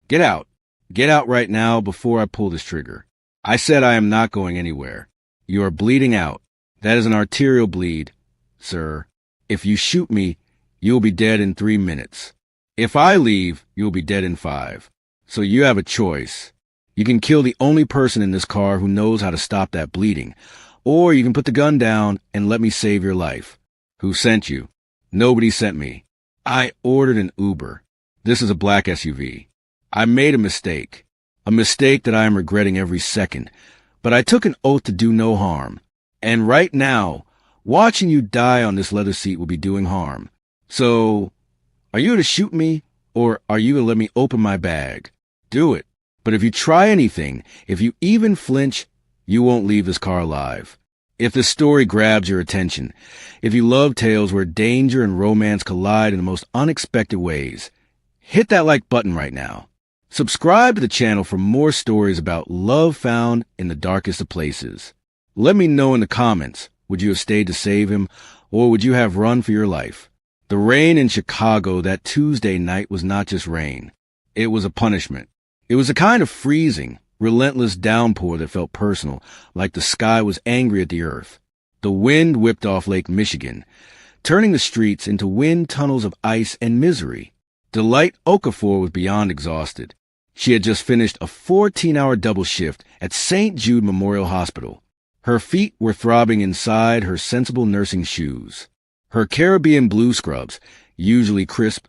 Get out. Get out right now before I pull this trigger. I said I am not going anywhere. You are bleeding out. That is an arterial bleed, sir. If you shoot me, you will be dead in 3 minutes. If I leave, you will be dead in 5. So you have a choice. You can kill the only person in this car who knows how to stop that bleeding, or you can put the gun down and let me save your life. Who sent you? Nobody sent me. I ordered an Uber. This is a black SUV. I made a mistake that I am regretting every second, but I took an oath to do no harm. And right now, watching you die on this leather seat will be doing harm. So, are you going to shoot me, or are you going to let me open my bag? Do it. But if you try anything, if you even flinch, you won't leave this car alive. If this story grabs your attention, if you love tales where danger and romance collide in the most unexpected ways, hit that like button right now. Subscribe to the channel for more stories about love found in the darkest of places. Let me know in the comments, would you have stayed to save him, or would you have run for your life? The rain in Chicago that Tuesday night was not just rain. It was a punishment. It was a kind of freezing, relentless downpour that felt personal, like the sky was angry at the earth. The wind whipped off Lake Michigan, turning the streets into wind tunnels of ice and misery. Delight Okafor was beyond exhausted. She had just finished a 14-hour double shift at St. Jude Memorial Hospital. Her feet were throbbing inside her sensible nursing shoes. Her Caribbean blue scrubs, usually crisp,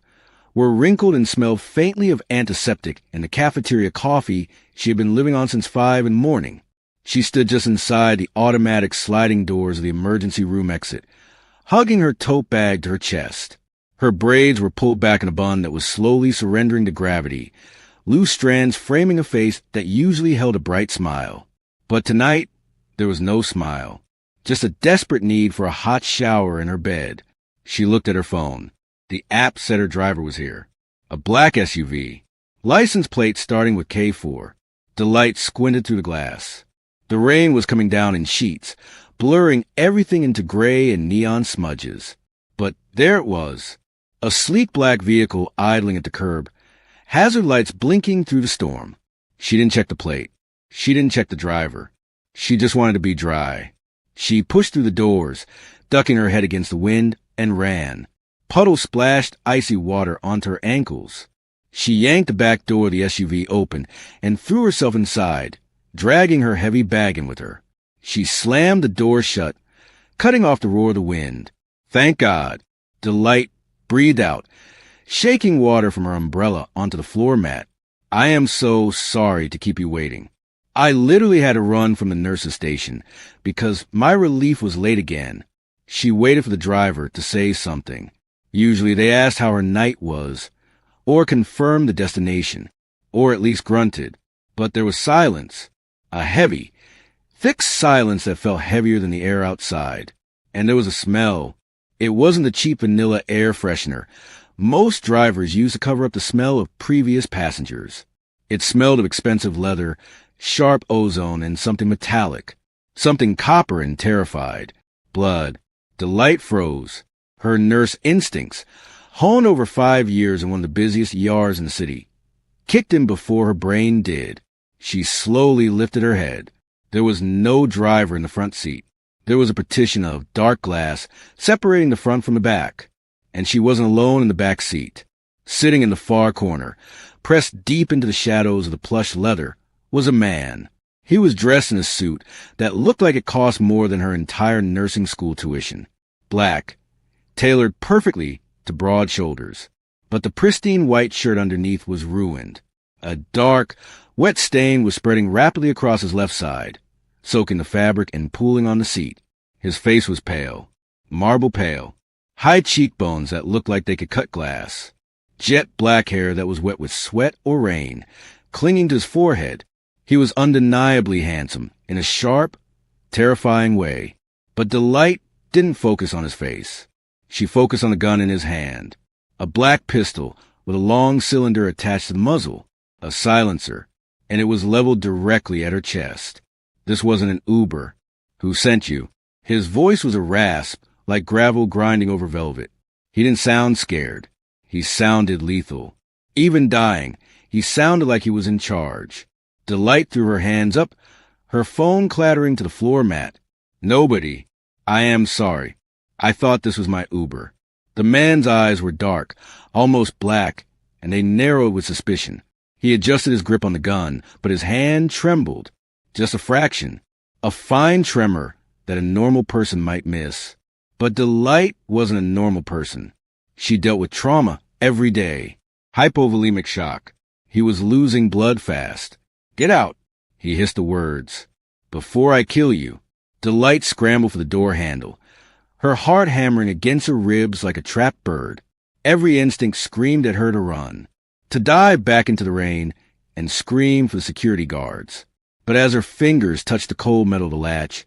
were wrinkled and smelled faintly of antiseptic and the cafeteria coffee she had been living on since 5 in the morning. She stood just inside the automatic sliding doors of the emergency room exit, hugging her tote bag to her chest. Her braids were pulled back in a bun that was slowly surrendering to gravity, loose strands framing a face that usually held a bright smile. But tonight, there was no smile, just a desperate need for a hot shower in her bed. She looked at her phone. The app said her driver was here. A black SUV. License plate starting with K4. Delight squinted through the glass. The rain was coming down in sheets, blurring everything into gray and neon smudges. But there it was. A sleek black vehicle idling at the curb, hazard lights blinking through the storm. She didn't check the plate. She didn't check the driver. She just wanted to be dry. She pushed through the doors, ducking her head against the wind, and ran. Puddles splashed icy water onto her ankles. She yanked the back door of the SUV open and threw herself inside, dragging her heavy bag in with her. She slammed the door shut, cutting off the roar of the wind. Thank God. Delight breathed out, shaking water from her umbrella onto the floor mat. I am so sorry to keep you waiting. I literally had to run from the nurse's station because my relief was late again. She waited for the driver to say something. Usually they asked how her night was, or confirmed the destination, or at least grunted. But there was silence, a heavy, thick silence that felt heavier than the air outside. And there was a smell. It wasn't the cheap vanilla air freshener most drivers use to cover up the smell of previous passengers. It smelled of expensive leather, sharp ozone, and something metallic, something copper and terrified. Blood. Delight froze. Her nurse instincts, honed over 5 years in one of the busiest ERs in the city, kicked in before her brain did. She slowly lifted her head. There was no driver in the front seat. There was a partition of dark glass separating the front from the back, and she wasn't alone in the back seat. Sitting in the far corner, pressed deep into the shadows of the plush leather, was a man. He was dressed in a suit that looked like it cost more than her entire nursing school tuition. Black, tailored perfectly to broad shoulders. But the pristine white shirt underneath was ruined. A dark, wet stain was spreading rapidly across his left side, soaking the fabric and pooling on the seat. His face was pale, marble pale, high cheekbones that looked like they could cut glass, jet black hair that was wet with sweat or rain, clinging to his forehead. He was undeniably handsome in a sharp, terrifying way. But Delight didn't focus on his face. She focused on the gun in his hand, a black pistol with a long cylinder attached to the muzzle, a silencer, and it was leveled directly at her chest. This wasn't an Uber. Who sent you? His voice was a rasp, like gravel grinding over velvet. He didn't sound scared. He sounded lethal. Even dying, He sounded like he was in charge. Delight threw her hands up, her phone clattering to the floor mat. Nobody. I am sorry. I thought this was my Uber. The man's eyes were dark, almost black, and they narrowed with suspicion. He adjusted his grip on the gun, but his hand trembled. Just a fraction. A fine tremor that a normal person might miss. But Delight wasn't a normal person. She dealt with trauma every day. Hypovolemic shock. He was losing blood fast. Get out, he hissed the words. Before I kill you. Delight scrambled for the door handle, her heart hammering against her ribs like a trapped bird. Every instinct screamed at her to run, to dive back into the rain and scream for the security guards. But as her fingers touched the cold metal of the latch,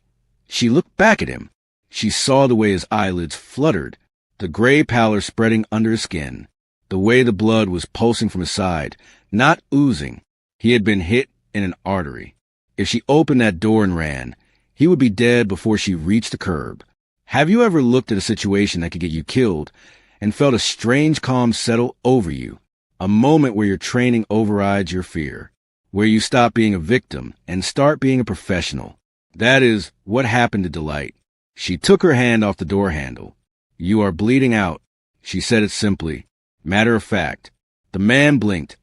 she looked back at him. She saw the way his eyelids fluttered, the gray pallor spreading under his skin, the way the blood was pulsing from his side, not oozing. He had been hit in an artery. If she opened that door and ran, he would be dead before she reached the curb. Have you ever looked at a situation that could get you killed and felt a strange calm settle over you? A moment where your training overrides your fear, where you stop being a victim and start being a professional. That is what happened to Delight. She took her hand off the door handle. You are bleeding out. She said it simply, matter of fact. The man blinked,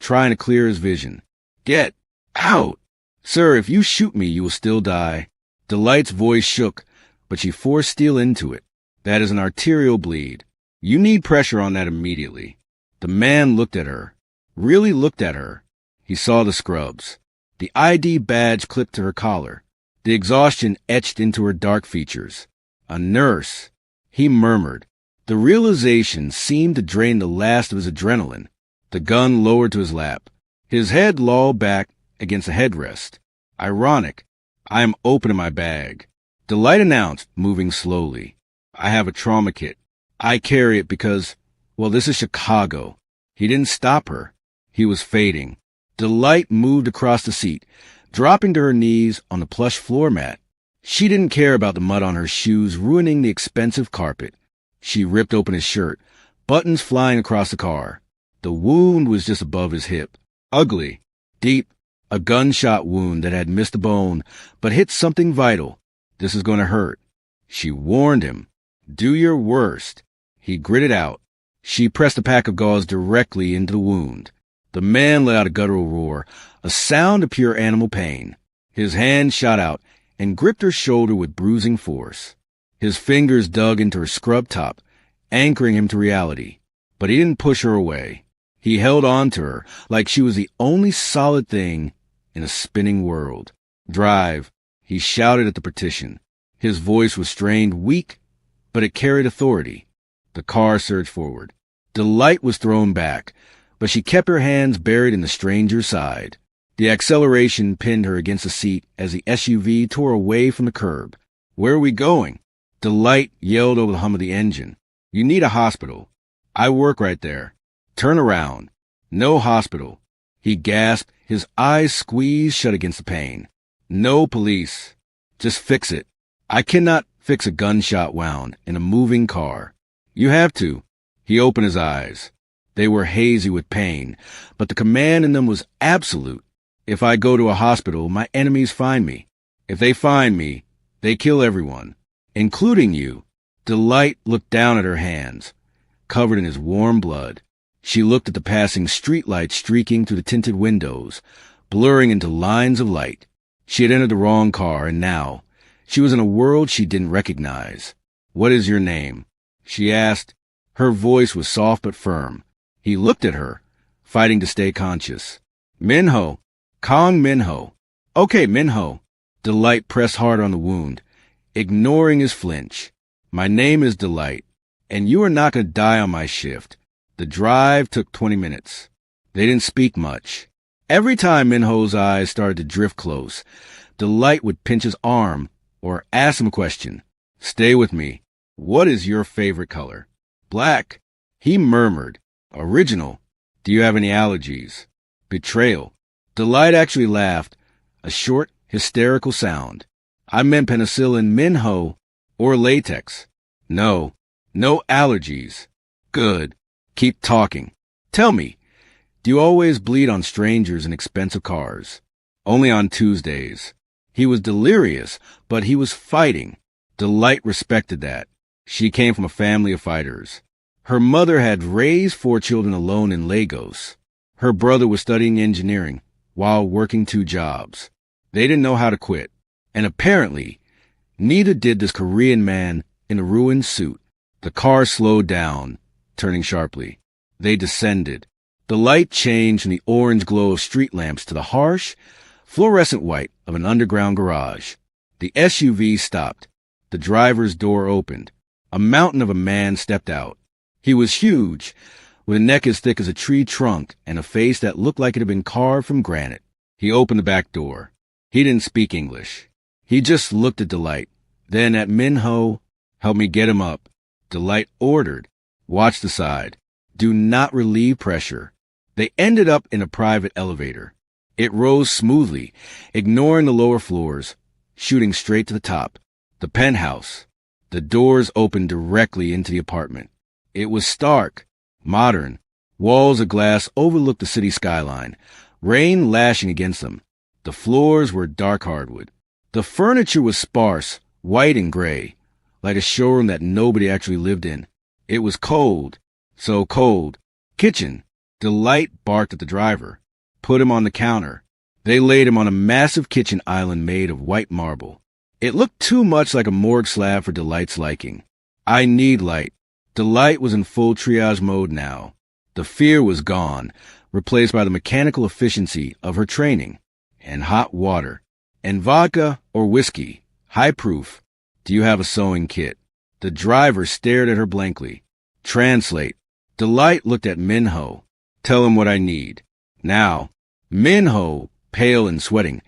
trying to clear his vision. Get out! Sir, if you shoot me, you will still die. Delight's voice shook, but she forced steel into it. That is an arterial bleed. You need pressure on that immediately. The man looked at her, really looked at her. He saw the scrubs, the ID badge clipped to her collar, the exhaustion etched into her dark features. A nurse, he murmured. The realization seemed to drain the last of his adrenaline. The gun lowered to his lap. His head lolled back against the headrest. Ironic. I am opening my bag. Delight announced, moving slowly. I have a trauma kit. I carry it because, well, this is Chicago. He didn't stop her. He was fading. Delight moved across the seat, dropping to her knees on the plush floor mat. She didn't care about the mud on her shoes ruining the expensive carpet. She ripped open his shirt, buttons flying across the car. The wound was just above his hip. Ugly. Deep. A gunshot wound that had missed a bone, but hit something vital. This is going to hurt. She warned him. Do your worst. He gritted out. She pressed a pack of gauze directly into the wound. The man let out a guttural roar, a sound of pure animal pain. His hand shot out and gripped her shoulder with bruising force. His fingers dug into her scrub top, anchoring him to reality. But he didn't push her away. He held on to her like she was the only solid thing in a spinning world. Drive, he shouted at the partition. His voice was strained, weak, but it carried authority. The car surged forward. Delight was thrown back, but she kept her hands buried in the stranger's side. The acceleration pinned her against the seat as the SUV tore away from the curb. Where are we going? Delight yelled over the hum of the engine. You need a hospital. I work right there. Turn around. No hospital. He gasped, his eyes squeezed shut against the pain. No police. Just fix it. I cannot fix a gunshot wound in a moving car. You have to. He opened his eyes. They were hazy with pain, but the command in them was absolute. If I go to a hospital, my enemies find me. If they find me, they kill everyone, including you. Delight looked down at her hands, covered in his warm blood. She looked at the passing streetlights streaking through the tinted windows, blurring into lines of light. She had entered the wrong car, and now she was in a world she didn't recognize. What is your name? She asked. Her voice was soft but firm. He looked at her, fighting to stay conscious. Minho. Kong Minho. Okay, Minho. Delight pressed hard on the wound, ignoring his flinch. My name is Delight, and you are not going to die on my shift. The drive took 20 minutes. They didn't speak much. Every time Minho's eyes started to drift close, Delight would pinch his arm or ask him a question. Stay with me. What is your favorite color? Black. He murmured. Original. Do you have any allergies? Betrayal. Delight actually laughed, a short, hysterical sound. I meant penicillin, Minho, or latex. No allergies. Good. Keep talking. Tell me, Do you always bleed on strangers in expensive cars? Only on Tuesdays. He was delirious, but he was fighting. Delight respected that. She came from a family of fighters. Her mother had raised 4 children alone in Lagos. Her brother was studying engineering while working 2 jobs. They didn't know how to quit. And apparently, neither did this Korean man in a ruined suit. The car slowed down, turning sharply. They descended. The light changed from the orange glow of street lamps to the harsh, fluorescent white of an underground garage. The SUV stopped. The driver's door opened. A mountain of a man stepped out. He was huge, with a neck as thick as a tree trunk and a face that looked like it had been carved from granite. He opened the back door. He didn't speak English. He just looked at Delight. Then at Min-ho. "Help me get him up." Delight ordered. "Watch the side. Do not relieve pressure." They ended up in a private elevator. It rose smoothly, ignoring the lower floors, shooting straight to the top. The penthouse. The doors opened directly into the apartment. It was stark, modern. Walls of glass overlooked the city skyline, rain lashing against them. The floors were dark hardwood. The furniture was sparse, white and gray, like a showroom that nobody actually lived in. It was cold, so cold. Kitchen. Delight barked at the driver. Put him on the counter. They laid him on a massive kitchen island made of white marble. It looked too much like a morgue slab for Delight's liking. "I need light." Delight was in full triage mode now. The fear was gone, replaced by the mechanical efficiency of her training. And hot water. And vodka or whiskey. High proof. "Do you have a sewing kit?" The driver stared at her blankly. "Translate." Delight looked at Min-ho. "Tell him what I need." Now, Min-ho, pale and sweating,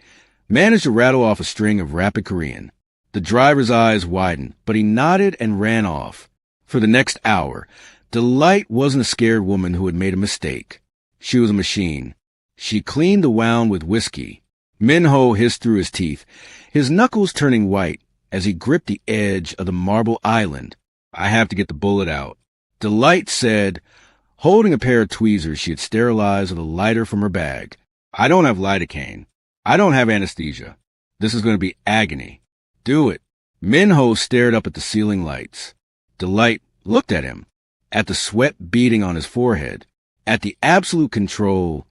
managed to rattle off a string of rapid Korean. The driver's eyes widened, but he nodded and ran off. For the next hour, Delight wasn't a scared woman who had made a mistake. She was a machine. She cleaned the wound with whiskey. Min-ho hissed through his teeth, his knuckles turning white as he gripped the edge of the marble island. "I have to get the bullet out." Delight said, holding a pair of tweezers she had sterilized with a lighter from her bag. "I don't have lidocaine. I don't have anesthesia. This is going to be agony." "Do it." Min-ho stared up at the ceiling lights. Delight looked at him, at the sweat beading on his forehead, at the absolute control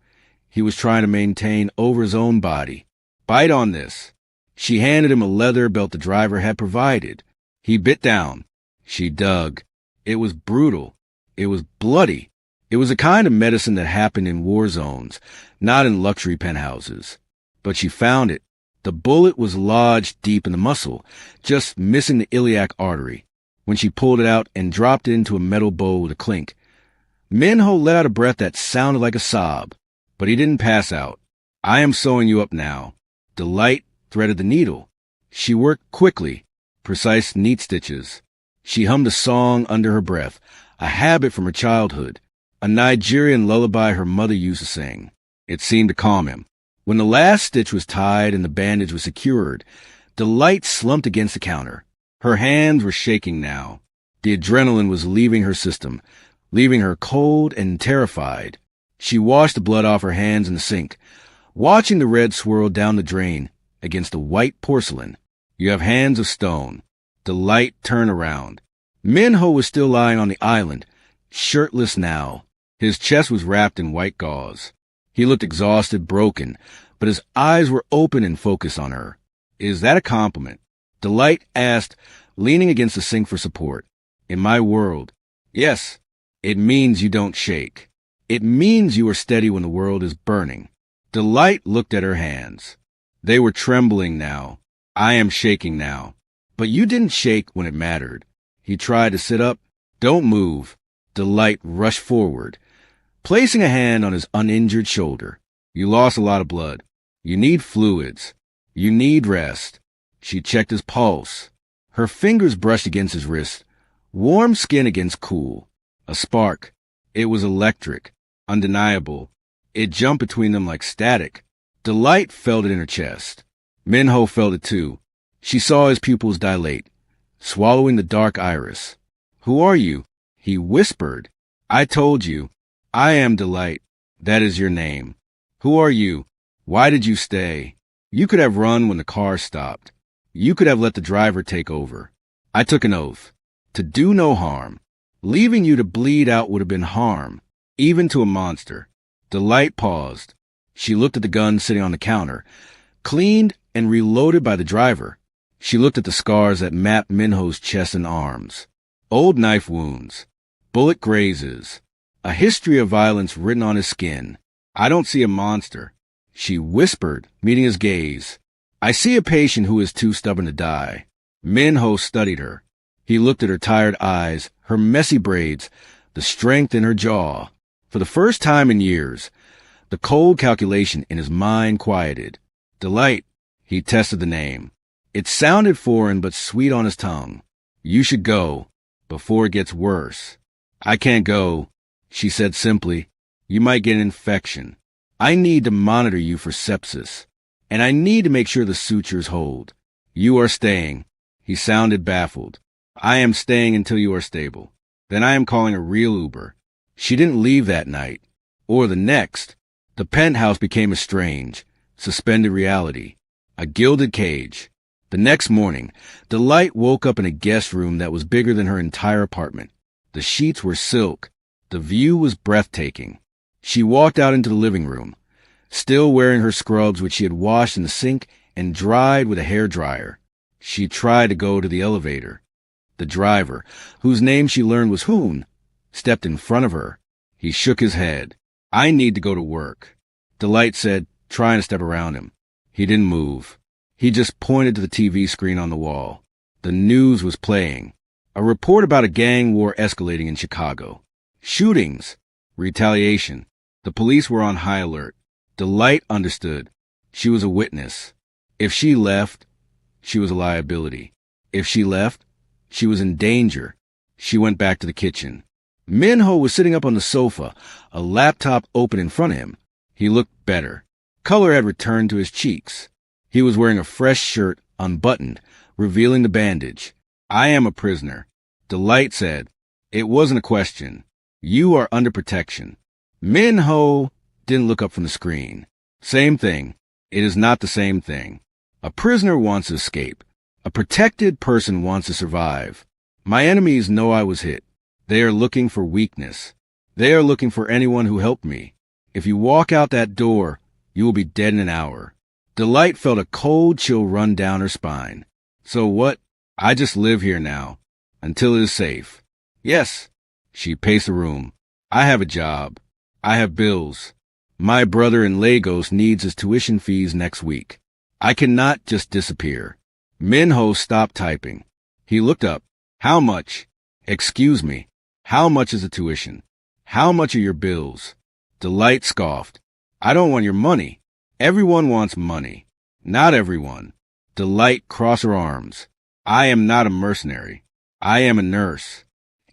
he was trying to maintain over his own body. "Bite on this." She handed him a leather belt the driver had provided. He bit down. She dug. It was brutal. It was bloody. It was a kind of medicine that happened in war zones, not in luxury penthouses. But she found it. The bullet was lodged deep in the muscle, just missing the iliac artery. When she pulled it out and dropped it into a metal bowl with a clink, Min-ho let out a breath that sounded like a sob. But he didn't pass out. "I am sewing you up now." Delight threaded the needle. She worked quickly, precise neat stitches. She hummed a song under her breath, a habit from her childhood, a Nigerian lullaby her mother used to sing. It seemed to calm him. When the last stitch was tied and the bandage was secured, Delight slumped against the counter. Her hands were shaking now. The adrenaline was leaving her system, leaving her cold and terrified. She washed the blood off her hands in the sink, watching the red swirl down the drain against the white porcelain. "You have hands of stone." Delight turned around. Min-ho was still lying on the island, shirtless now. His chest was wrapped in white gauze. He looked exhausted, broken, but his eyes were open and focused on her. "Is that a compliment?" Delight asked, leaning against the sink for support. "In my world, yes. It means you don't shake. It means you are steady when the world is burning." Delight looked at her hands. They were trembling now. "I am shaking now. But you didn't shake when it mattered." He tried to sit up. "Don't move." Delight rushed forward, placing a hand on his uninjured shoulder. "You lost a lot of blood. You need fluids. You need rest." She checked his pulse. Her fingers brushed against his wrist, warm skin against cool. A spark. It was electric, undeniable. It jumped between them like static. Delight felt it in her chest. Min-ho felt it too. She saw his pupils dilate, swallowing the dark iris. "Who are you?" He whispered. "I told you. I am Delight." That is your name. Who are you? Why did you stay? You could have run when the car stopped. You could have let the driver take over. I took an oath to do no harm. Leaving you to bleed out would have been harm, even to a monster. Delight paused. She looked at the gun sitting on the counter, cleaned and reloaded by the driver. She looked at the scars that mapped Minho's chest and arms. Old knife wounds, bullet grazes, a history of violence written on his skin. I don't see a monster, she whispered, meeting his gaze. I see a patient who is too stubborn to die. Minho studied her. He looked at her tired eyes, her messy braids, the strength in her jaw. For the first time in years, the cold calculation in his mind quieted. Delight, he tested the name. It sounded foreign but sweet on his tongue. You should go, before it gets worse. I can't go, she said simply. You might get an infection. I need to monitor you for sepsis, and I need to make sure the sutures hold. You are staying. He sounded baffled. I am staying until you are stable. Then I am calling a real Uber. She didn't leave that night, or the next. The penthouse became a strange, suspended reality, a gilded cage. The next morning, Delight woke up in a guest room that was bigger than her entire apartment. The sheets were silk. The view was breathtaking. She walked out into the living room, still wearing her scrubs which she had washed in the sink and dried with a hairdryer. She tried to go to the elevator. The driver, whose name she learned was Hoon, stepped in front of her. He shook his head. I need to go to work, Delight said, trying to step around him. He didn't move. He just pointed to the TV screen on the wall. The news was playing. A report about a gang war escalating in Chicago. Shootings. Retaliation. The police were on high alert. Delight understood. She was a witness. If she left, she was a liability. If she left, she was in danger. She went back to the kitchen. Minho was sitting up on the sofa, a laptop open in front of him. He looked better. Color had returned to his cheeks. He was wearing a fresh shirt, unbuttoned, revealing the bandage. I am a prisoner. Delight said. It wasn't a question. You are under protection. Minho didn't look up from the screen. Same thing. It is not the same thing. A prisoner wants to escape. A protected person wants to survive. My enemies know I was hit. They are looking for weakness. They are looking for anyone who helped me. If you walk out that door, you will be dead in an hour. Delight felt a cold chill run down her spine. So what? I just live here now, until it is safe. Yes. She paced the room. I have a job. I have bills. My brother in Lagos needs his tuition fees next week. I cannot just disappear. Minho stopped typing. He looked up. How much? Excuse me. How much is the tuition? How much are your bills? Delight scoffed. I don't want your money. Everyone wants money. Not everyone. Delight crossed her arms. I am not a mercenary. I am a nurse.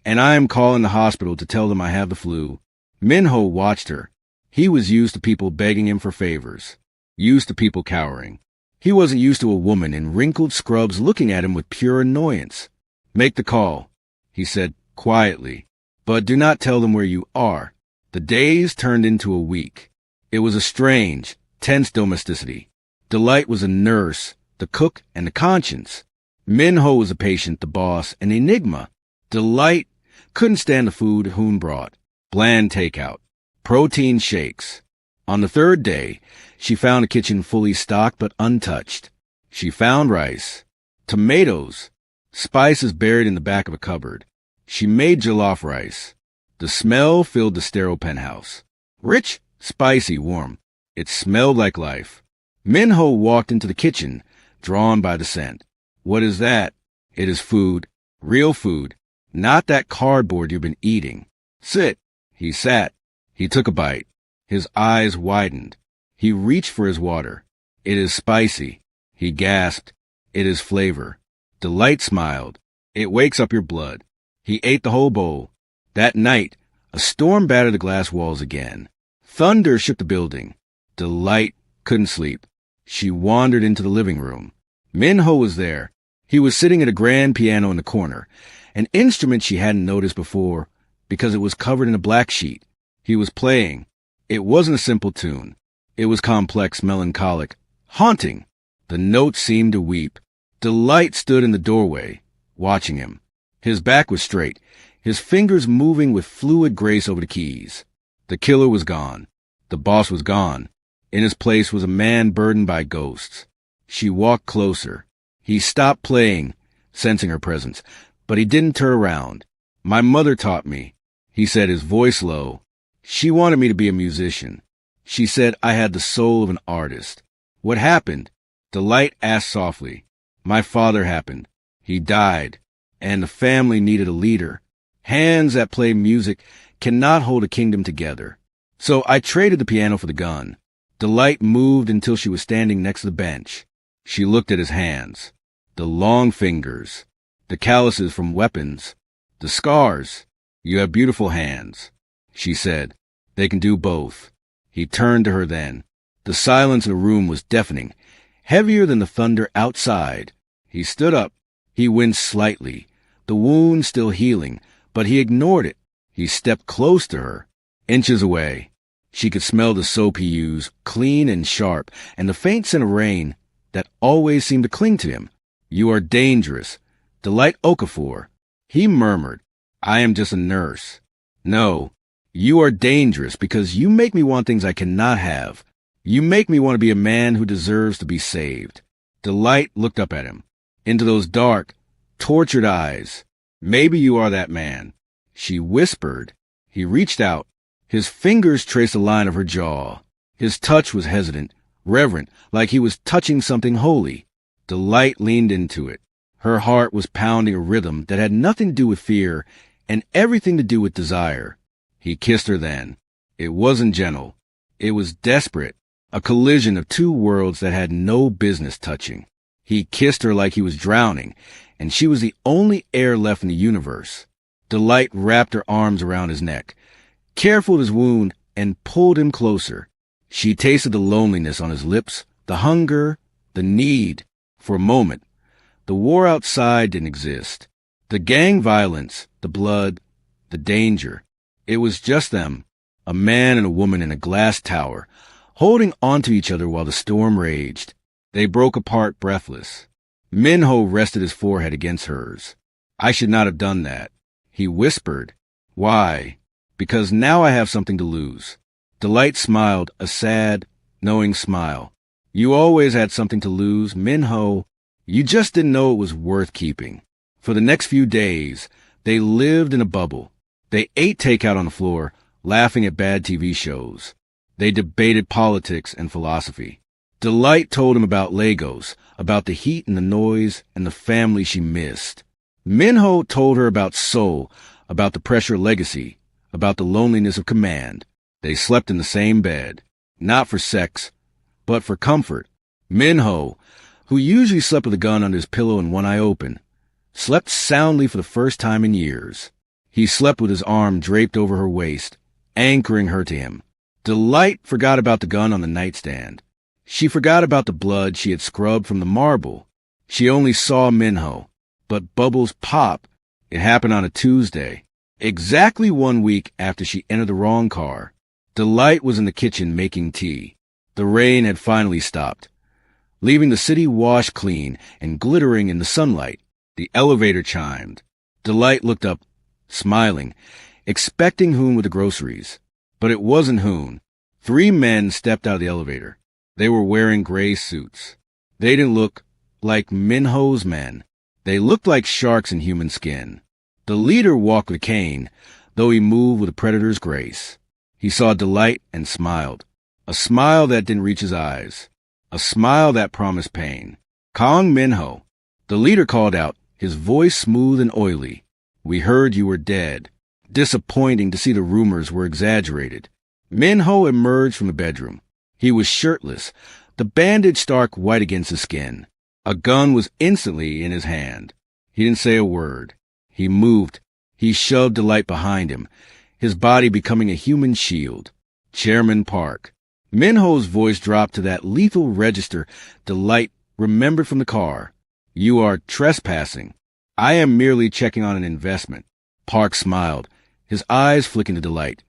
And I am calling the hospital to tell them I have the flu. Minho watched her. He was used to people begging him for favors. Used to people cowering. He wasn't used to a woman in wrinkled scrubs looking at him with pure annoyance. Make the call, he said quietly. But do not tell them where you are. The days turned into a week. It was a strange, tense domesticity. Delight was a nurse, the cook, and the conscience. Minho was a patient, the boss, an enigma. Delight couldn't stand the food Hoon brought. Bland takeout. Protein shakes. On the third day, she found the kitchen fully stocked but untouched. She found rice, tomatoes, spices buried in the back of a cupboard. She made jollof rice. The smell filled the sterile penthouse. Rich, spicy, warm. It smelled like life. Minho walked into the kitchen, drawn by the scent. What is that? It is food. Real food. Not that cardboard you've been eating. Sit. He sat. He took a bite. His eyes widened. He reached for his water. It is spicy. He gasped. It is flavor. Delight smiled. It wakes up your blood. He ate the whole bowl. That night, a storm battered the glass walls again. Thunder shook the building. Delight couldn't sleep. She wandered into the living room. Minho was there. He was sitting at a grand piano in the corner, an instrument she hadn't noticed before because it was covered in a black sheet. He was playing. It wasn't a simple tune. It was complex, melancholic, haunting. The notes seemed to weep. Delight stood in the doorway, watching him. His back was straight, his fingers moving with fluid grace over the keys. The killer was gone. The boss was gone. In his place was a man burdened by ghosts. She walked closer. He stopped playing, sensing her presence, but he didn't turn around. My mother taught me, he said, his voice low. She wanted me to be a musician. She said I had the soul of an artist. What happened? Delight asked softly. My father happened. He died, and the family needed a leader. Hands that play music cannot hold a kingdom together. So I traded the piano for the gun. Delight moved until she was standing next to the bench. She looked at his hands. The long fingers. The calluses from weapons. The scars. You have beautiful hands, she said. They can do both. He turned to her then. The silence in the room was deafening, heavier than the thunder outside. He stood up. He winced slightly, the wound still healing, but he ignored it. He stepped close to her, inches away. She could smell the soap he used, clean and sharp, and the faint scent of rain that always seemed to cling to him. You are dangerous. Delight Okafor. He murmured, I am just a nurse. No, you are dangerous because you make me want things I cannot have. You make me want to be a man who deserves to be saved. Delight looked up at him, into those dark, tortured eyes. Maybe you are that man. She whispered. He reached out. His fingers traced a line of her jaw. His touch was hesitant, reverent, like he was touching something holy. Delight leaned into it. Her heart was pounding a rhythm that had nothing to do with fear and everything to do with desire. He kissed her then. It wasn't gentle. It was desperate, a collision of two worlds that had no business touching. He kissed her like he was drowning, and she was the only air left in the universe. Delight wrapped her arms around his neck, careful of his wound, and pulled him closer. She tasted the loneliness on his lips, the hunger, the need. For a moment, the war outside didn't exist. The gang violence, the blood, the danger. It was just them, a man and a woman in a glass tower, holding onto each other while the storm raged. They broke apart breathless. Minho rested his forehead against hers. I should not have done that. He whispered. Why? Because now I have something to lose. Delight smiled, a sad, knowing smile. You always had something to lose, Minho. You just didn't know it was worth keeping. For the next few days, they lived in a bubble. They ate takeout on the floor, laughing at bad TV shows. They debated politics and philosophy. Delight told him about Legos, about the heat and the noise and the family she missed. Minho told her about soul, about the pressure of legacy, about the loneliness of command. They slept in the same bed, not for sex, but for comfort. Minho, who usually slept with a gun under his pillow and one eye open, slept soundly for the first time in years. He slept with his arm draped over her waist, anchoring her to him. Delight forgot about the gun on the nightstand. She forgot about the blood she had scrubbed from the marble. She only saw Minho. But bubbles pop. It happened on a Tuesday, exactly 1 week after she entered the wrong car. Delight was in the kitchen making tea. The rain had finally stopped, leaving the city washed clean and glittering in the sunlight. The elevator chimed. Delight looked up, smiling, expecting Hoon with the groceries. But it wasn't Hoon. 3 men stepped out of the elevator. They were wearing gray suits. They didn't look like Minho's men. They looked like sharks in human skin. The leader walked with a cane, though he moved with a predator's grace. He saw Delight and smiled. A smile that didn't reach his eyes. A smile that promised pain. Kong Minho. The leader called out, his voice smooth and oily. We heard you were dead. Disappointing to see the rumors were exaggerated. Minho emerged from the bedroom. He was shirtless, the bandage stark white against his skin. A gun was instantly in his hand. He didn't say a word. He moved. He shoved Delight behind him, his body becoming a human shield. Chairman Park. Minho's voice dropped to that lethal register Delight remembered from the car. You are trespassing. I am merely checking on an investment. Park smiled, his eyes flicking to Delight.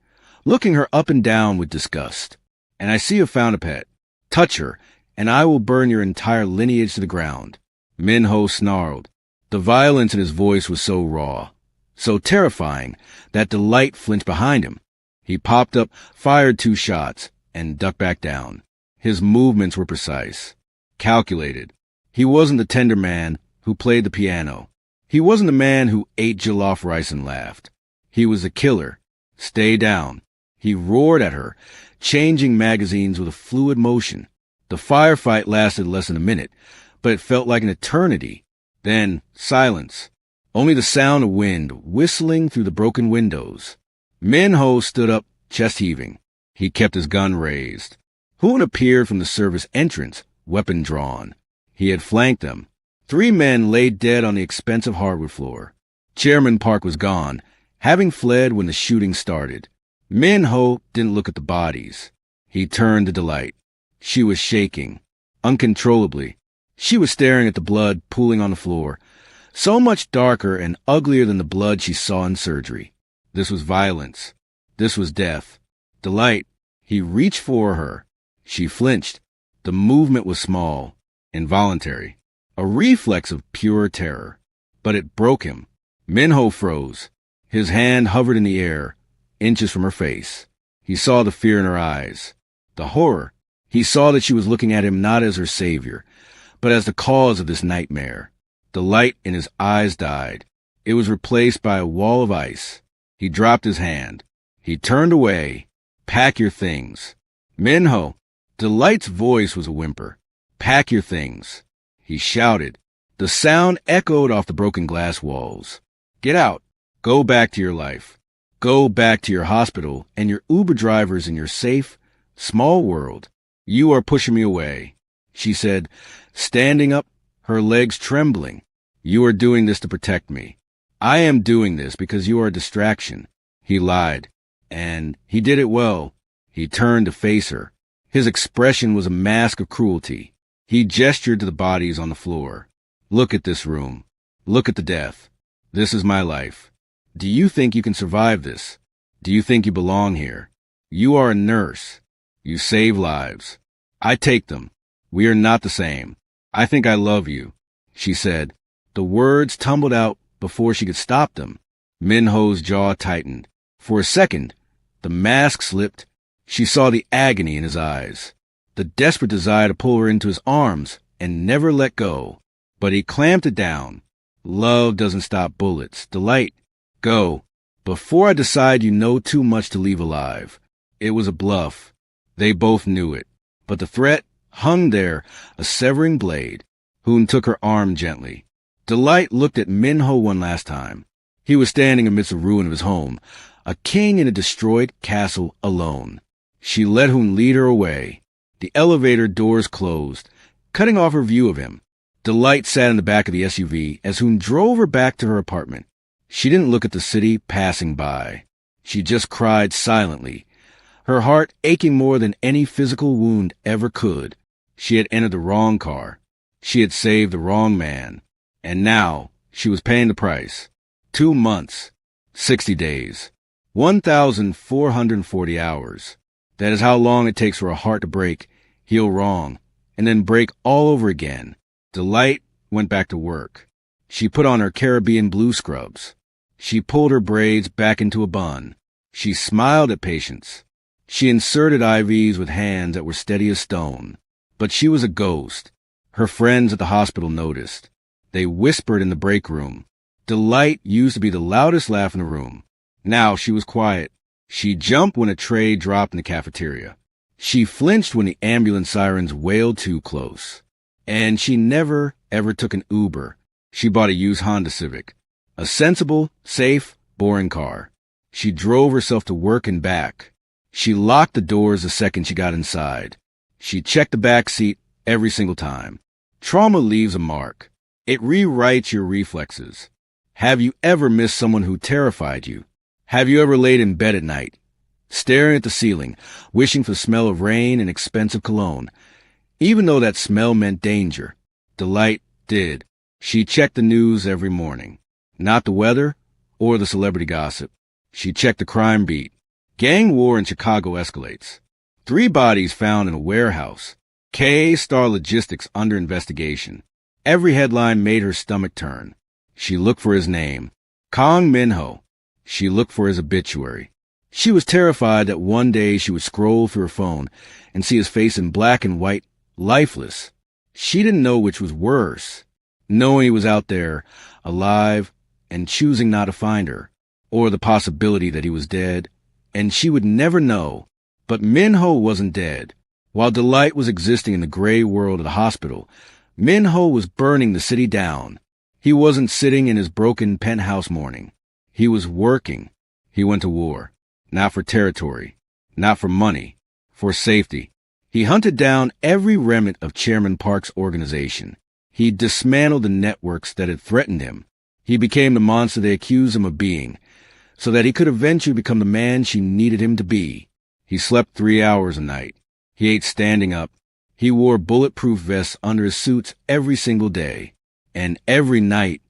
looking her up and down with disgust. And I see you found a pet. Touch her, and I will burn your entire lineage to the ground. Min-ho snarled. The violence in his voice was so raw, so terrifying, that Delight flinched behind him. He popped up, fired 2 shots, and ducked back down. His movements were precise, calculated. He wasn't the tender man who played the piano. He wasn't the man who ate jollof rice and laughed. He was the killer. Stay down. He roared at her, changing magazines with a fluid motion. The firefight lasted less than a minute, but it felt like an eternity. Then, silence. Only the sound of wind whistling through the broken windows. Min-ho stood up, chest heaving. He kept his gun raised. Hoon appeared from the service entrance, weapon drawn. He had flanked them. 3 men lay dead on the expensive hardwood floor. Chairman Park was gone, having fled when the shooting started. Min-ho didn't look at the bodies. He turned to Delight. She was shaking, uncontrollably. She was staring at the blood pooling on the floor, so much darker and uglier than the blood she saw in surgery. This was violence. This was death. Delight. He reached for her. She flinched. The movement was small, involuntary, a reflex of pure terror. But it broke him. Min-ho froze. His hand hovered in the air, inches from her face. He saw the fear in her eyes, the horror. He saw that she was looking at him not as her savior, but as the cause of this nightmare. The light in his eyes died. It was replaced by a wall of ice. He dropped his hand. He turned away. Pack your things. Min-ho. Delight's voice was a whimper. Pack your things. He shouted. The sound echoed off the broken glass walls. Get out. Go back to your life. Go back to your hospital and your Uber drivers in your safe, small world. You are pushing me away, she said, standing up, her legs trembling. You are doing this to protect me. I am doing this because you are a distraction. He lied, and he did it well. He turned to face her. His expression was a mask of cruelty. He gestured to the bodies on the floor. Look at this room. Look at the death. This is my life. Do you think you can survive this? Do you think you belong here? You are a nurse. You save lives. I take them. We are not the same. I think I love you, she said. The words tumbled out before she could stop them. Min-ho's jaw tightened. For a second, the mask slipped. She saw the agony in his eyes, the desperate desire to pull her into his arms and never let go. But he clamped it down. Love doesn't stop bullets. Delight, go. Before I decide you know too much to leave alive. It was a bluff. They both knew it. But the threat hung there, a severing blade. Hoon took her arm gently. Delight looked at Min-ho one last time. He was standing amidst the ruin of his home, a king in a destroyed castle alone. She let Hoon lead her away. The elevator doors closed, cutting off her view of him. Delight sat in the back of the SUV as Hoon drove her back to her apartment. She didn't look at the city passing by. She just cried silently, her heart aching more than any physical wound ever could. She had entered the wrong car. She had saved the wrong man. And now she was paying the price. 2 months, 60 days, 1,440 hours. That is how long it takes for a heart to break, heal wrong, and then break all over again. Delight went back to work. She put on her Caribbean blue scrubs. She pulled her braids back into a bun. She smiled at patients. She inserted IVs with hands that were steady as stone. But she was a ghost. Her friends at the hospital noticed. They whispered in the break room. Delight used to be the loudest laugh in the room. Now she was quiet. She jumped when a tray dropped in the cafeteria. She flinched when the ambulance sirens wailed too close. And she never, ever took an Uber. She bought a used Honda Civic. A sensible, safe, boring car. She drove herself to work and back. She locked the doors the second she got inside. She checked the back seat every single time. Trauma leaves a mark. It rewrites your reflexes. Have you ever missed someone who terrified you? Have you ever laid in bed at night, staring at the ceiling, wishing for the smell of rain and expensive cologne, even though that smell meant danger? Delight did. She checked the news every morning. Not the weather or the celebrity gossip. She checked the crime beat. Gang war in Chicago escalates. 3 bodies found in a warehouse. K-Star Logistics under investigation. Every headline made her stomach turn. She looked for his name. Kong Min-ho. She looked for his obituary. She was terrified that one day she would scroll through her phone and see his face in black and white, lifeless. She didn't know which was worse, knowing he was out there, alive, and choosing not to find her, or the possibility that he was dead, and she would never know. But Min-ho wasn't dead. While Delight was existing in the gray world of the hospital, Min-ho was burning the city down. He wasn't sitting in his broken penthouse mourning. He was working. He went to war. Not for territory, not for money, for safety. He hunted down every remnant of Chairman Park's organization. He dismantled the networks that had threatened him. He became the monster they accused him of being, so that he could eventually become the man she needed him to be. He slept 3 hours a night. He ate standing up. He wore bulletproof vests under his suits every single day. And every night,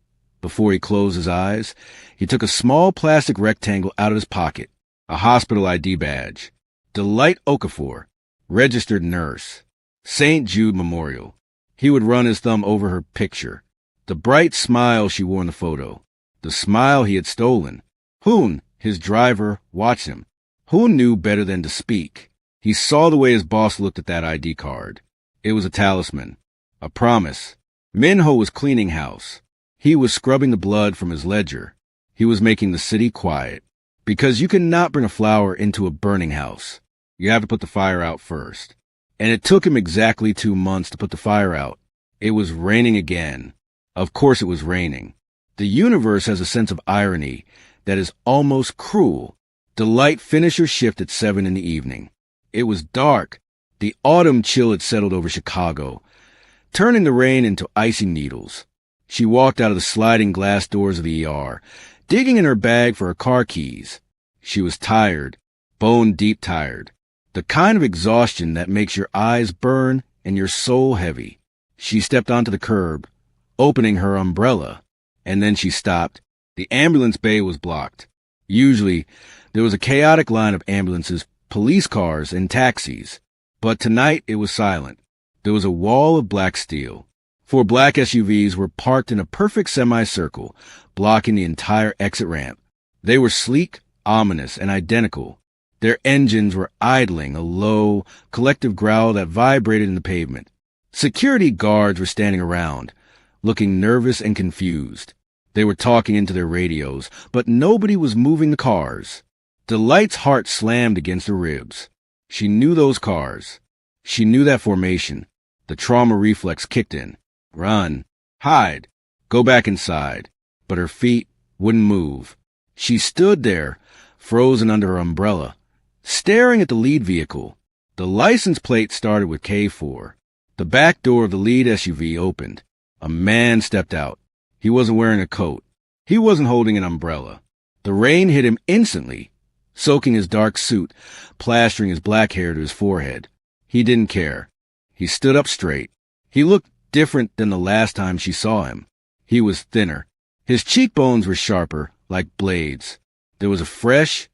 before he closed his eyes, he took a small plastic rectangle out of his pocket. A hospital ID badge. Delight Okafor. Registered nurse. St. Jude Memorial. He would run his thumb over her picture. The bright smile she wore in the photo. The smile he had stolen. Hoon, his driver, watched him. Hoon knew better than to speak. He saw the way his boss looked at that ID card. It was a talisman. A promise. Min-ho was cleaning house. He was scrubbing the blood from his ledger. He was making the city quiet. Because you cannot bring a flower into a burning house. You have to put the fire out first. And it took him exactly 2 months to put the fire out. It was raining again. Of course it was raining. The universe has a sense of irony that is almost cruel. Delight finished her shift at 7 in the evening. It was dark. The autumn chill had settled over Chicago, turning the rain into icy needles. She walked out of the sliding glass doors of the ER, digging in her bag for her car keys. She was tired, bone-deep tired, the kind of exhaustion that makes your eyes burn and your soul heavy. She stepped onto the curb, opening her umbrella, and then she stopped. The ambulance bay was blocked. Usually, there was a chaotic line of ambulances, police cars, and taxis. But tonight it was silent. There was a wall of black steel. 4 black SUVs were parked in a perfect semicircle, blocking the entire exit ramp. They were sleek, ominous, and identical. Their engines were idling, a low, collective growl that vibrated in the pavement. Security guards were standing around, looking nervous and confused. They were talking into their radios, but nobody was moving the cars. Delight's heart slammed against her ribs. She knew those cars. She knew that formation. The trauma reflex kicked in. Run. Hide. Go back inside. But her feet wouldn't move. She stood there, frozen under her umbrella, staring at the lead vehicle. The license plate started with K4. The back door of the lead SUV opened. A man stepped out. He wasn't wearing a coat. He wasn't holding an umbrella. The rain hit him instantly, soaking his dark suit, plastering his black hair to his forehead. He didn't care. He stood up straight. He looked different than the last time she saw him. He was thinner. His cheekbones were sharper, like blades. There was a fresh,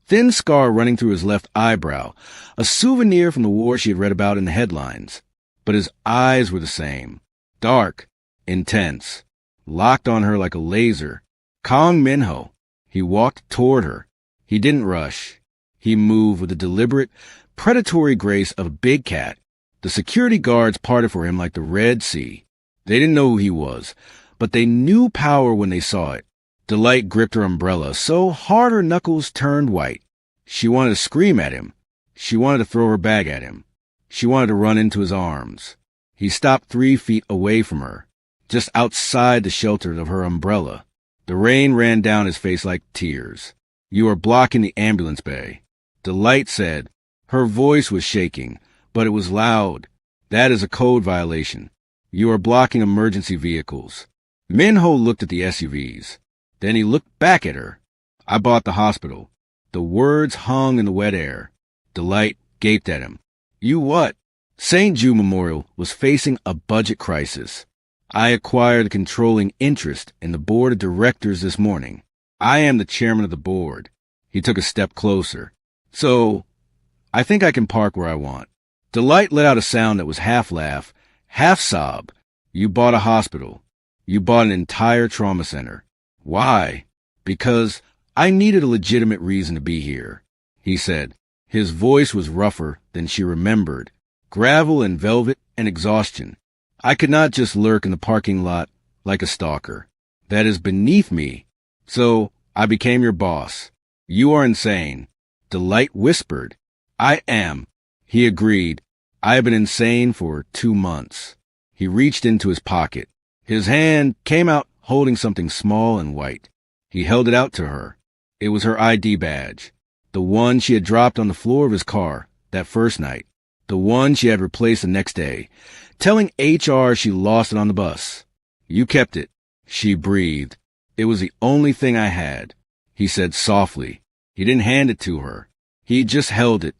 thin scar running through his left eyebrow, a souvenir from the war she had read about in the headlines. But his eyes were the same. Dark, intense, locked on her like a laser. Kong Min-ho. He walked toward her. He didn't rush. He moved with the deliberate, predatory grace of a big cat. The security guards parted for him like the Red Sea. They didn't know who he was, but they knew power when they saw it. Delight gripped her umbrella so hard her knuckles turned white. She wanted to scream at him. She wanted to throw her bag at him. She wanted to run into his arms. He stopped 3 feet away from her, just outside the shelter of her umbrella. The rain ran down his face like tears. "You are blocking the ambulance bay," Delight said. Her voice was shaking, but it was loud. "That is a code violation. You are blocking emergency vehicles." Min-ho looked at the SUVs. Then he looked back at her. "I bought the hospital." The words hung in the wet air. Delight gaped at him. "You what?" St. Jude Memorial was facing a budget crisis. "I acquired a controlling interest in the board of directors this morning. I am the chairman of the board." He took a step closer. So, I think I can park where I want. Delight let out a sound that was half laugh, half sob. You bought a hospital. You bought an entire trauma center. Why? Because I needed a legitimate reason to be here, he said. His voice was rougher than she remembered. Gravel and velvet and exhaustion. I could not just lurk in the parking lot like a stalker. That is beneath me. So I became your boss. You are insane. Delight whispered. I am. He agreed. I have been insane for 2 months. He reached into his pocket. His hand came out holding something small and white. He held it out to her. It was her ID badge. The one she had dropped on the floor of his car that first night. The one she had replaced the next day, telling HR she lost it on the bus. You kept it. She breathed. It was the only thing I had, he said softly. He didn't hand it to her. He just held it,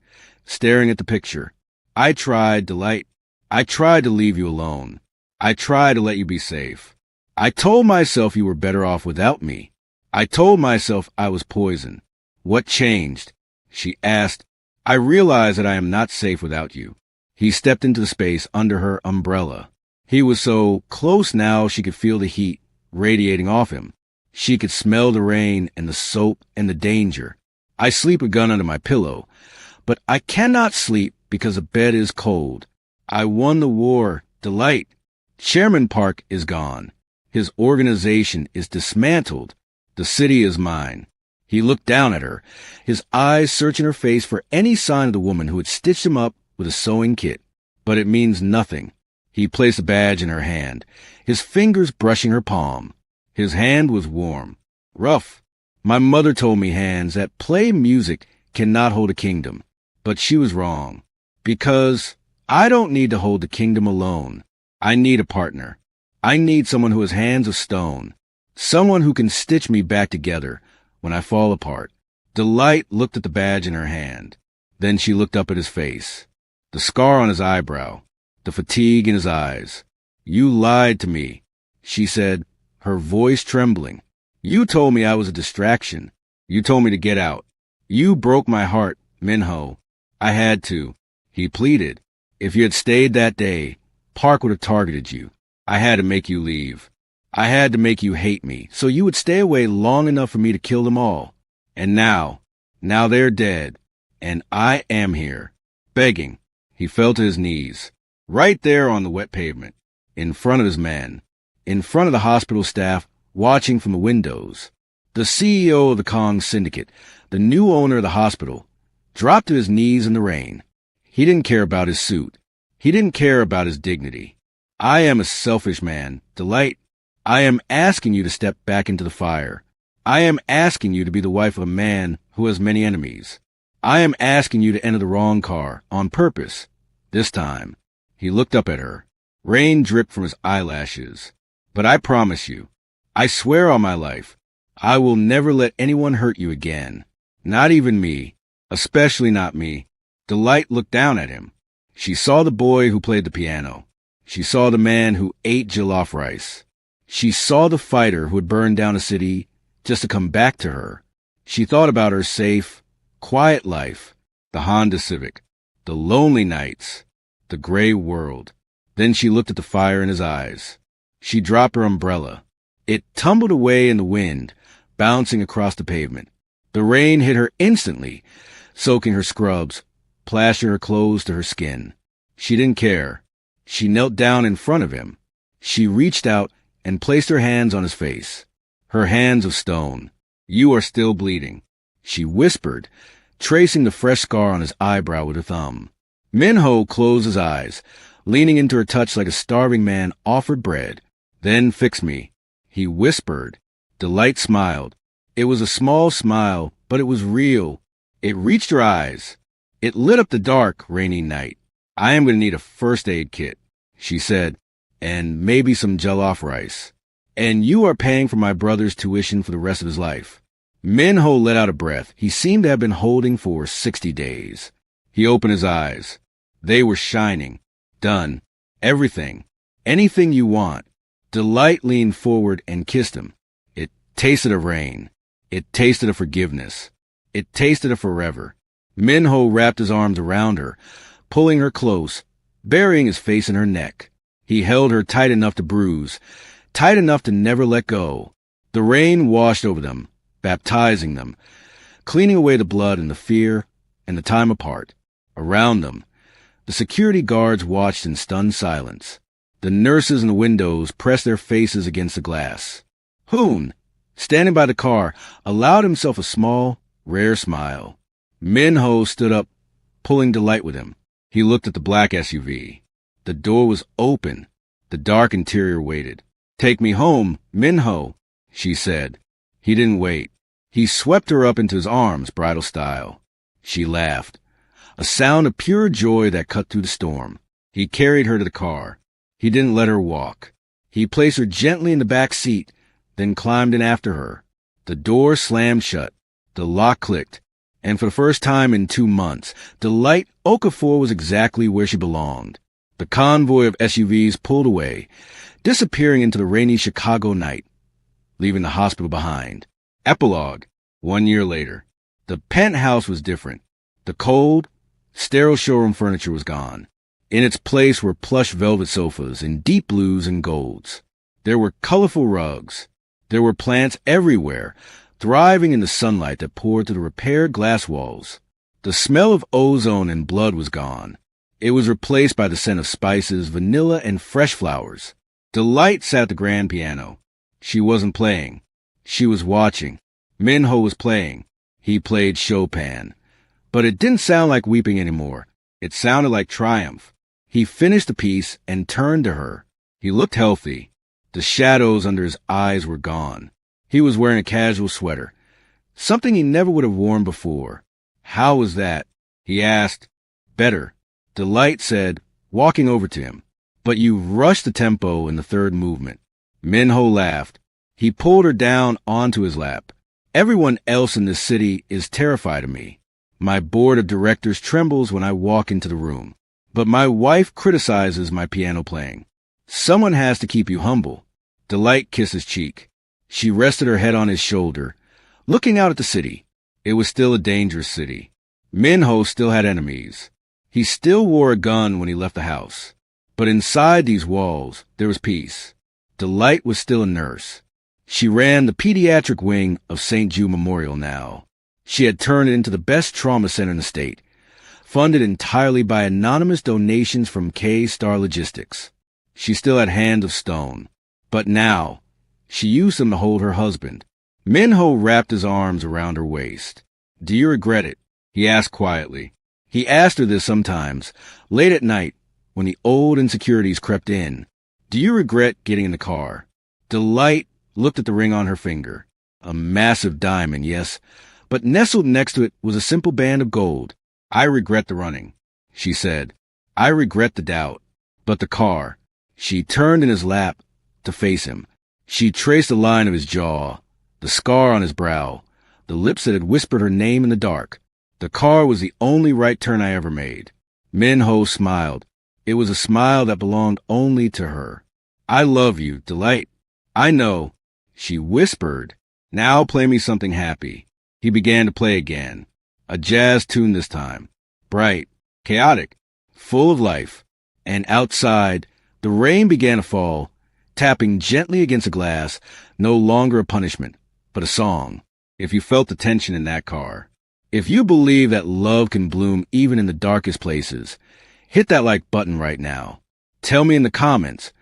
staring at the picture. I tried, Delight. I tried to leave you alone. I tried to let you be safe. I told myself you were better off without me. I told myself I was poison. What changed? She asked. I realize that I am not safe without you. He stepped into the space under her umbrella. He was so close now she could feel the heat radiating off him. She could smell the rain and the soap and the danger. I sleep with a gun under my pillow, but I cannot sleep because the bed is cold. I won the war, Delight. Chairman Park is gone. His organization is dismantled. The city is mine. He looked down at her, his eyes searching her face for any sign of the woman who had stitched him up with a sewing kit. But it means nothing. He placed the badge in her hand, his fingers brushing her palm. His hand was warm, rough. My mother told me, Hans, that play music cannot hold a kingdom. But she was wrong. Because I don't need to hold the kingdom alone. I need a partner. I need someone who has hands of stone. Someone who can stitch me back together when I fall apart. Delight looked at the badge in her hand. Then she looked up at his face. The scar on his eyebrow. The fatigue in his eyes. You lied to me, she said, her voice trembling. You told me I was a distraction. You told me to get out. You broke my heart, Minho. I had to. He pleaded. If you had stayed that day, Park would have targeted you. I had to make you leave. I had to make you hate me, so you would stay away long enough for me to kill them all. And now they're dead. And I am here, begging. He fell to his knees, right there on the wet pavement, in front of his men, in front of the hospital staff watching from the windows. The CEO of the Kong Syndicate, the new owner of the hospital, dropped to his knees in the rain. He didn't care about his suit. He didn't care about his dignity. I am a selfish man, Delight. I am asking you to step back into the fire. I am asking you to be the wife of a man who has many enemies. I am asking you to enter the wrong car, on purpose. This time, he looked up at her. Rain dripped from his eyelashes. But I promise you, I swear on my life, I will never let anyone hurt you again. Not even me. Especially not me. Delight looked down at him. She saw the boy who played the piano. She saw the man who ate jollof rice. She saw the fighter who had burned down a city just to come back to her. She thought about her safe, quiet life, the Honda Civic, the lonely nights, the gray world. Then she looked at the fire in his eyes. She dropped her umbrella. It tumbled away in the wind, bouncing across the pavement. The rain hit her instantly, soaking her scrubs, plashing her clothes to her skin. She didn't care. She knelt down in front of him. She reached out and placed her hands on his face. Her hands of stone. You are still bleeding, she whispered, tracing the fresh scar on his eyebrow with her thumb. Minho closed his eyes, leaning into her touch like a starving man offered bread. Then fix me, he whispered. Delight smiled. It was a small smile, but it was real. It reached her eyes. It lit up the dark, rainy night. I am going to need a first aid kit, she said, and maybe some jollof rice. And you are paying for my brother's tuition for the rest of his life. Minho let out a breath he seemed to have been holding for 60 days. He opened his eyes. They were shining. Done. Everything. Anything you want. Delight leaned forward and kissed him. It tasted of rain. It tasted of forgiveness. It tasted of forever. Minho wrapped his arms around her, pulling her close, burying his face in her neck. He held her tight enough to bruise, tight enough to never let go. The rain washed over them, baptizing them, cleaning away the blood and the fear and the time apart. Around them, the security guards watched in stunned silence. The nurses in the windows pressed their faces against the glass. Hoon, standing by the car, allowed himself a small, rare smile. Minho stood up, pulling Delight with him. He looked at the black SUV. The door was open. The dark interior waited. "Take me home, Minho," she said. He didn't wait. He swept her up into his arms, bridal style. She laughed, a sound of pure joy that cut through the storm. He carried her to the car. He didn't let her walk. He placed her gently in the back seat, then climbed in after her. The door slammed shut. The lock clicked. And for the first time in 2 months, Delight Okafor was exactly where she belonged. The convoy of SUVs pulled away, disappearing into the rainy Chicago night, leaving the hospital behind. Epilogue, 1 year later. The penthouse was different. The cold, sterile showroom furniture was gone. In its place were plush velvet sofas in deep blues and golds. There were colorful rugs. There were plants everywhere, thriving in the sunlight that poured through the repaired glass walls. The smell of ozone and blood was gone. It was replaced by the scent of spices, vanilla, and fresh flowers. Delight sat at the grand piano. She wasn't playing. She was watching. Minho was playing. He played Chopin. But it didn't sound like weeping anymore. It sounded like triumph. He finished the piece and turned to her. He looked healthy. The shadows under his eyes were gone. He was wearing a casual sweater, something he never would have worn before. "How was that?" he asked. "Better," Delight said, walking over to him. "But you rushed the tempo in the third movement." Minho laughed. He pulled her down onto his lap. "Everyone else in this city is terrified of me. My board of directors trembles when I walk into the room. But my wife criticizes my piano playing. Someone has to keep you humble." Delight kissed his cheek. She rested her head on his shoulder, looking out at the city. It was still a dangerous city. Minho still had enemies. He still wore a gun when he left the house. But inside these walls, there was peace. Delight was still a nurse. She ran the pediatric wing of St. Jude Memorial now. She had turned it into the best trauma center in the state, funded entirely by anonymous donations from K-Star Logistics. She still had hands of stone. But now, she used them to hold her husband. Minho wrapped his arms around her waist. "Do you regret it?" he asked quietly. He asked her this sometimes, late at night, when the old insecurities crept in. "Do you regret getting in the car?" Delight looked at the ring on her finger. A massive diamond, yes, but nestled next to it was a simple band of gold. "I regret the running," she said. "I regret the doubt. But the car." She turned in his lap to face him. She traced the line of his jaw, the scar on his brow, the lips that had whispered her name in the dark. "The car was the only right turn I ever made." Minho smiled. It was a smile that belonged only to her. "I love you, Delight." "I know," she whispered. "Now play me something happy." He began to play again. A jazz tune this time. Bright, chaotic, full of life. And outside, the rain began to fall, tapping gently against the glass, no longer a punishment, but a song. If you felt the tension in that car, if you believe that love can bloom even in the darkest places, hit that like button right now. Tell me in the comments,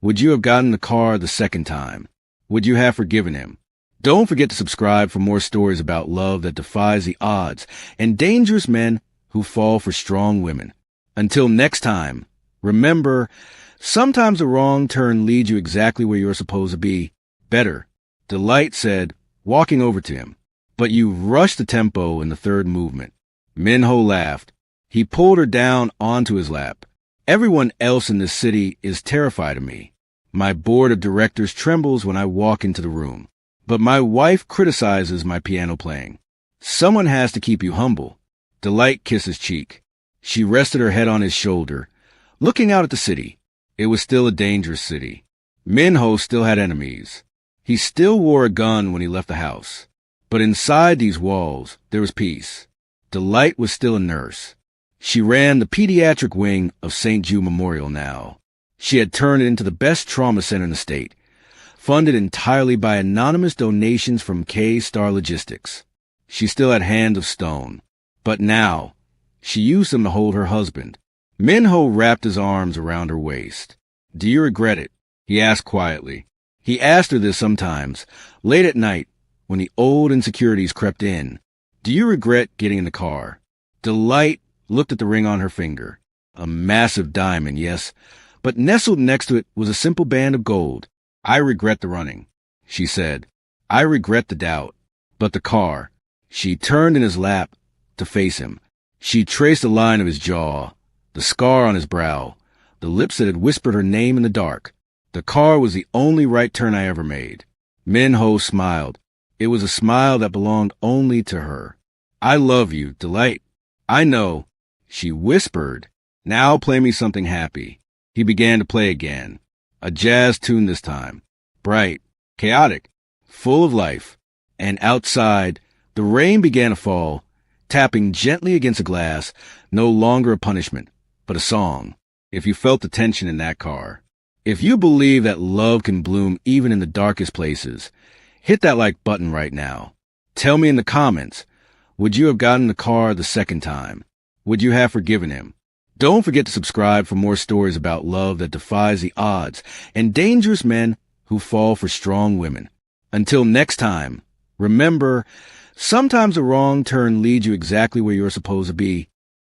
would you have gotten the car the second time? Would you have forgiven him? Don't forget to subscribe for more stories about love that defies the odds and dangerous men who fall for strong women. Until next time, remember, sometimes a wrong turn leads you exactly where you're supposed to be. Better, Delight said, walking over to him. But you rushed the tempo in the third movement. Minho laughed. He pulled her down onto his lap. "Everyone else in this city is terrified of me. My board of directors trembles when I walk into the room. But my wife criticizes my piano playing. Someone has to keep you humble." Delight kissed his cheek. She rested her head on his shoulder, looking out at the city. It was still a dangerous city. Minho still had enemies. He still wore a gun when he left the house. But inside these walls, there was peace. Delight was still a nurse. She ran the pediatric wing of St. Jude Memorial now. She had turned it into the best trauma center in the state, funded entirely by anonymous donations from K-Star Logistics. She still had hands of stone, but now she used them to hold her husband. Minho wrapped his arms around her waist. "Do you regret it?" he asked quietly. He asked her this sometimes, late at night, when the old insecurities crept in. "Do you regret getting in the car?" Delight looked at the ring on her finger. A massive diamond, yes, but nestled next to it was a simple band of gold. "I regret the running," she said. "I regret the doubt. But the car." She turned in his lap to face him. She traced the line of his jaw, the scar on his brow, the lips that had whispered her name in the dark. "The car was the only right turn I ever made." Minho smiled. It was a smile that belonged only to her. "I love you, Delight." "I know," she whispered. "Now play me something happy." He began to play again. A jazz tune this time. Bright, chaotic, full of life. And outside, the rain began to fall, tapping gently against a glass, no longer a punishment, but a song. If you felt the tension in that car, if you believe that love can bloom even in the darkest places, hit that like button right now. Tell me in the comments, would you have gotten the car the second time? Would you have forgiven him? Don't forget to subscribe for more stories about love that defies the odds and dangerous men who fall for strong women. Until next time, remember, sometimes a wrong turn leads you exactly where you're supposed to be.